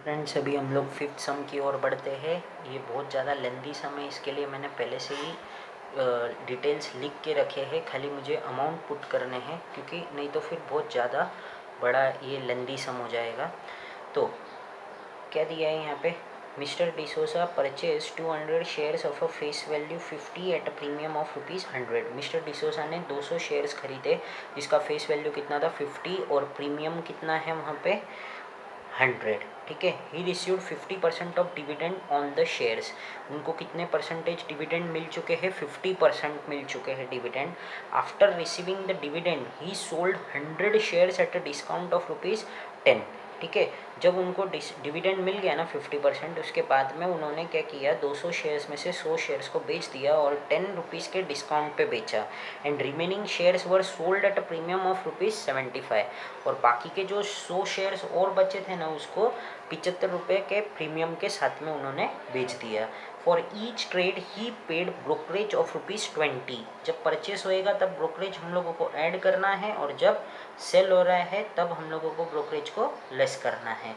Friends अभी हम लोग फिफ्थ सम की ओर बढ़ते हैं। ये बहुत ज़्यादा लेंदी सम है, इसके लिए मैंने पहले से ही डिटेल्स लिख के रखे हैं। खाली मुझे अमाउंट पुट करने हैं, क्योंकि नहीं तो फिर बहुत ज़्यादा बड़ा ये लेंदी सम हो जाएगा। तो क्या दिया है यहाँ पे, mister D'Souza purchase 200 shares of a face value 50 eight a premium of ₹100। Mister D'Souza ने 200 शेयर्स खरीदे जिसका फेस वैल्यू कितना था 50 और प्रीमियम कितना है वहाँ पे 100। ठीक है। He received 50% of dividend on the shares. उनको कितने परसेंटेज डिविडेंड मिल चुके हैं, 50% मिल चुके हैं dividend. After receiving the dividend he sold 100 shares at a discount of ₹10। ठीक है। जब उनको डिविडेंड मिल गया ना 50%, उसके बाद में उन्होंने क्या किया, 200 शेयर्स में से 100 शेयर्स को बेच दिया और ₹10 के डिस्काउंट पे बेचा। And remaining shares were sold at a premium of ₹75। और बाकी के जो 100 शेयर्स और बचे थे ना, उसको ₹75 के प्रीमियम के साथ में उन्होंने बेच दिया। For each trade he paid brokerage of ₹20। जब परचेस होएगा तब ब्रोकरेज हम लोगों को ऐड करना है, और जब सेल हो रहा है तब हम लोगों को ब्रोकरेज को लेस करना है।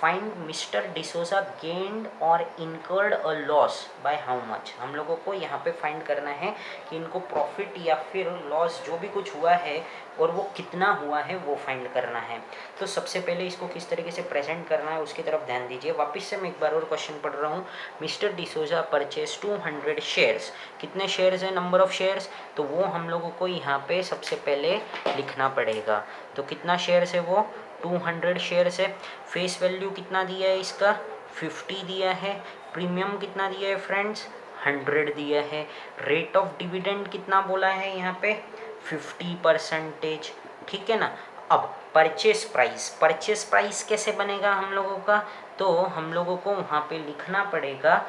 फाइंड मिस्टर डिसोजा गेन्ड और incurred a loss by how much. हम लोगों को यहाँ पे फाइंड करना है कि इनको प्रॉफिट या फिर लॉस जो भी कुछ हुआ है और वो कितना हुआ है वो फाइंड करना है। तो सबसे पहले इसको किस तरीके से प्रेजेंट करना है उसकी तरफ ध्यान दीजिए। वापस से मैं एक बार और क्वेश्चन पढ़ रहा हूँ। Mister D'Souza purchase 200 shares. कितने शेयर्स है, नंबर ऑफ शेयर्स, तो वो हम लोगों को यहाँ पे सबसे पहले लिखना पड़ेगा। तो कितना शेयर्स है, वो 200 शेयर्स है। फेस वैल्यू कितना दिया है इसका, 50 दिया है। प्रीमियम कितना दिया है फ्रेंड्स, 100 दिया है। रेट ऑफ डिविडेंड कितना बोला है यहाँ पे, 50%। ठीक है ना। अब परचेस प्राइस कैसे बनेगा हम लोगों का, तो हम लोगों को वहाँ पे लिखना पड़ेगा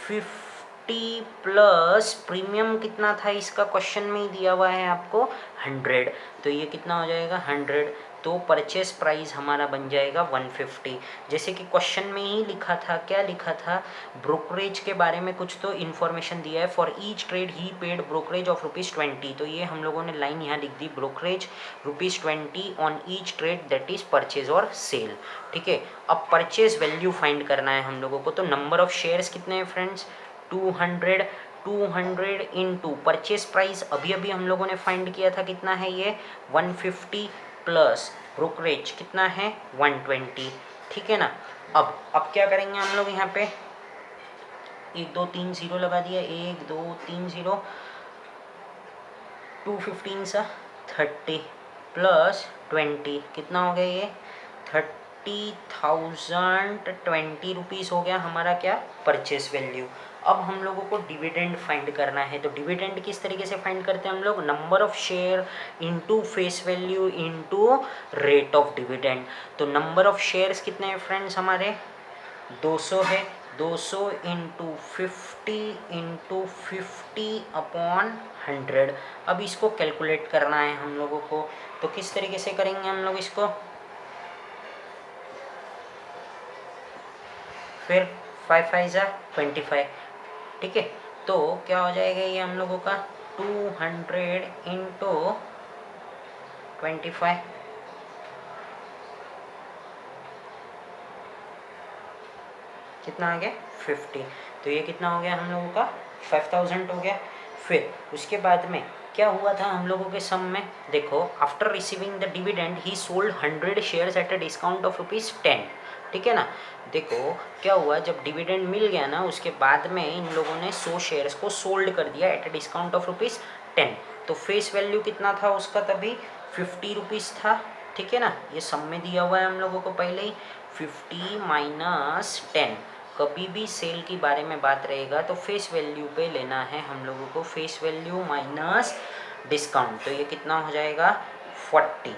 50 प्लस प्रीमियम कितना था इसका, क्वेश्चन में ही दिया हुआ है आपको 100। तो ये कितना हो जाएगा 100। तो परचेस प्राइस हमारा बन जाएगा 150। जैसे कि क्वेश्चन में ही लिखा था, क्या लिखा था, ब्रोकरेज के बारे में कुछ तो इन्फॉर्मेशन दिया है। For each trade he paid brokerage of ₹20। तो ये हम लोगों ने लाइन यहाँ लिख दी, brokerage ₹20 on each trade that is purchase और सेल। ठीक है। अब परचेज वैल्यू फाइंड करना है हम लोगों को। तो नंबर ऑफ शेयर्स कितने हैं फ्रेंड्स, 200 इंटू परचेज प्राइस अभी अभी हम लोगों ने फाइंड किया था, कितना है ये 150, प्लस ब्रोकरेज कितना है 120। ठीक है ना। अब क्या करेंगे हम लोग, यहाँ पे 1 2 3 0 लगा दिया, 1 2 3 0, 215 सा 30 प्लस 20 कितना हो गया ये 30,020 हो गया हमारा क्या, परचेस वैल्यू। अब हम लोगों को डिविडेंड फाइंड करना है। तो डिविडेंड किस तरीके से फाइंड करते हैं हम लोग, number of share into face value into rate of dividend. तो नंबर ऑफ शेयर्स कितने हैं फ्रेंड्स हमारे, 200 है। 200 इंटू 50/50 अब इसको कैलकुलेट करना है हम लोगों को। तो किस तरीके से करेंगे हम लोग इसको, फिर 5 5 जा 25। ठीक है। तो क्या हो जाएगा ये हम लोगों का 200 इंटू 25, कितना आ गया 50। तो ये कितना हो गया हम लोगों का 5000 हो गया। फिर उसके बाद में क्या हुआ था हम लोगों के सम में, देखो after receiving the dividend he sold 100 shares at a discount of ₹10। ठीक है ना। देखो क्या हुआ, जब डिविडेंड मिल गया ना उसके बाद में इन लोगों ने 100 शेयर्स को सोल्ड कर दिया एट अ डिस्काउंट ऑफ ₹10। तो फेस वैल्यू कितना था उसका, तभी ₹50 था। ठीक है ना। ये सम में दिया हुआ है हम लोगों को पहले ही, 50 माइनस 10। कभी भी सेल के बारे में बात रहेगा तो फेस वैल्यू पे लेना है हम लोगों को, फेस वैल्यू माइनस डिस्काउंट। तो ये कितना हो जाएगा 40।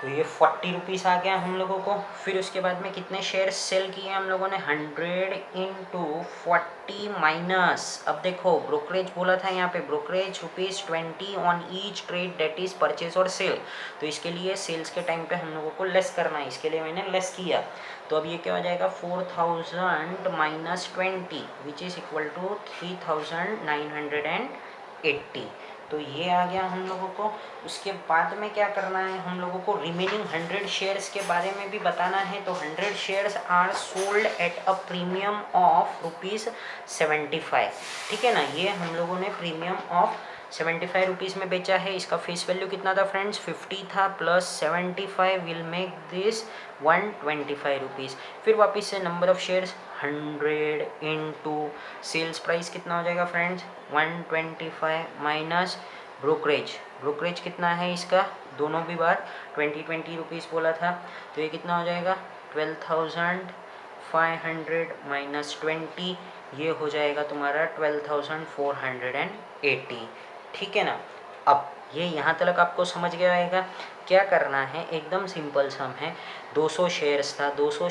तो ये ₹40 आ गया हम लोगों को। फिर उसके बाद में कितने शेयर सेल किए हम लोगों ने, 100 इंटू 40 माइनस, अब देखो ब्रोकरेज बोला था यहाँ पे, brokerage ₹20 on each trade that is purchase और सेल। तो इसके लिए सेल्स के टाइम पे हम लोगों को लेस करना है, इसके लिए मैंने लेस किया। तो अब ये क्या हो जाएगा 4000 minus 20 which is equal to 3980। तो ये आ गया हम लोगों को। उसके बाद में क्या करना है हम लोगों को, रिमेनिंग 100 शेयर्स के बारे में भी बताना है। तो 100 shares are sold at a premium of ₹75। ठीक है ना, ये हम लोगों ने प्रीमियम ऑफ 75 रुपीज़ में बेचा है। इसका फेस वैल्यू कितना था फ्रेंड्स, 50 था, plus 75 will make this 125 rupees. फिर वापस से number of shares 100 into sales price कितना हो जाएगा फ्रेंड्स, 125 माइनस ब्रोकरेज कितना है इसका, दोनों भी बार 20 रुपीज़ बोला था, तो ये कितना हो जाएगा 12,500 माइनस 20, ये हो जाएगा तुम्हारा 12,480। ठीक है ना। अब ये यहाँ तक आपको समझ गया रहेगा। क्या करना है, एकदम सिंपल सम है। 200 शेयर्स था, 200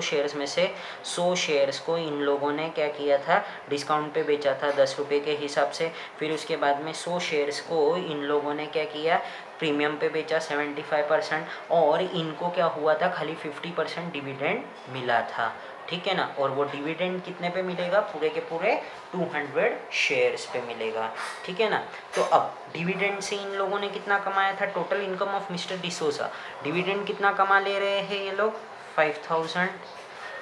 शेयर्स में से 100 शेयर्स को इन लोगों ने क्या किया था, डिस्काउंट पे बेचा था 10 रुपये के हिसाब से। फिर उसके बाद में 100 शेयर्स को इन लोगों ने क्या किया, प्रीमियम पे बेचा 75%, और इनको क्या हुआ था, खाली 50% डिविडेंड मिला था। ठीक है ना। और वो डिविडेंड कितने पे मिलेगा, पूरे के पूरे 200 शेयर्स पे मिलेगा। ठीक है ना। तो अब डिविडेंड से इन लोगों ने कितना कमाया था, total income of mister D'Souza, dividend कितना कमा ले रहे हैं ये लोग, 5000।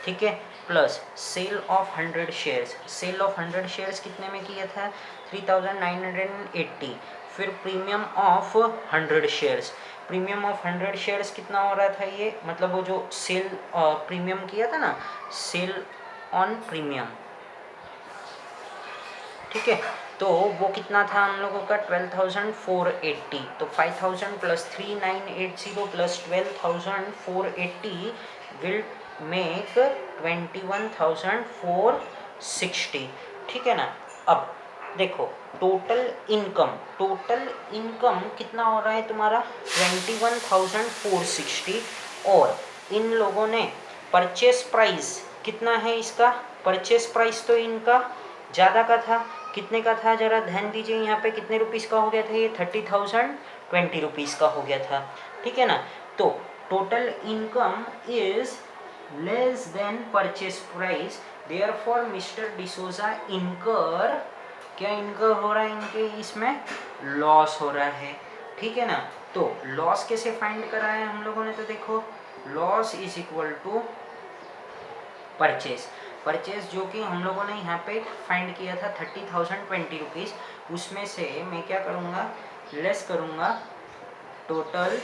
ठीक है, plus sale of 100 shares, sale of 100 shares कितने में किया था, 3980। फिर premium of 100 shares, premium of 100 shares कितना हो रहा था, ये मतलब वो जो सेल प्रीमियम किया था ना, सेल ऑन प्रीमियम। ठीक है, तो वो कितना था हम लोगों का 12,480। तो 5,000 प्लस 3,980 प्लस 12,480 विल मेक 21,460। ठीक है ना। अब देखो टोटल इनकम कितना हो रहा है तुम्हारा 21,460, और इन लोगों ने परचेस प्राइस कितना है इसका, परचेस प्राइस तो इनका ज़्यादा का था, कितने का था जरा ध्यान दीजिए, यहाँ पे कितने रुपीस का हो गया था, ये 30,020 रुपीज़ का हो गया था। ठीक है ना। तो total income is less than purchase price, therefore mister D'Souza इनकर, क्या इनकर हो रहा है, इनके इसमें लॉस हो रहा है। ठीक है ना। तो लॉस कैसे फाइंड करा है हम लोगों ने, तो देखो loss is equal to purchase जो कि हम लोगों ने यहाँ पे फाइंड किया था 30,020 रुपीज़, उसमें से मैं क्या करूँगा, लेस करूँगा टोटल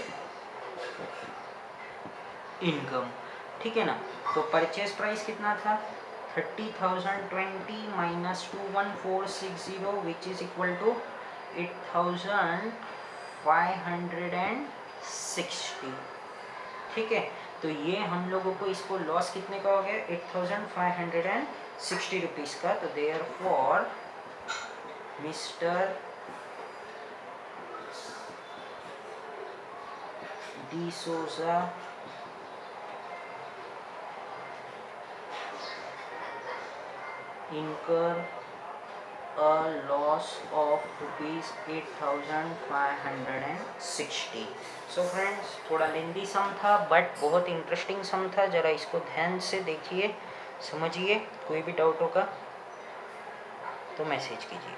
इनकम। ठीक है ना। तो परचेस प्राइस कितना था 30,020 minus 21460 which is equal to 8,560। ठीक है, तो ये हम लोगों को इसको लॉस कितने का हो गया 8,560 रुपीज़ का। तो therefore mister D'Souza incur a loss of ₹8,560। So friends थोड़ा लेंदी सम था बट बहुत इंटरेस्टिंग सम था, ज़रा इसको ध्यान से देखिए समझिए, कोई भी डाउट होगा तो मैसेज कीजिए।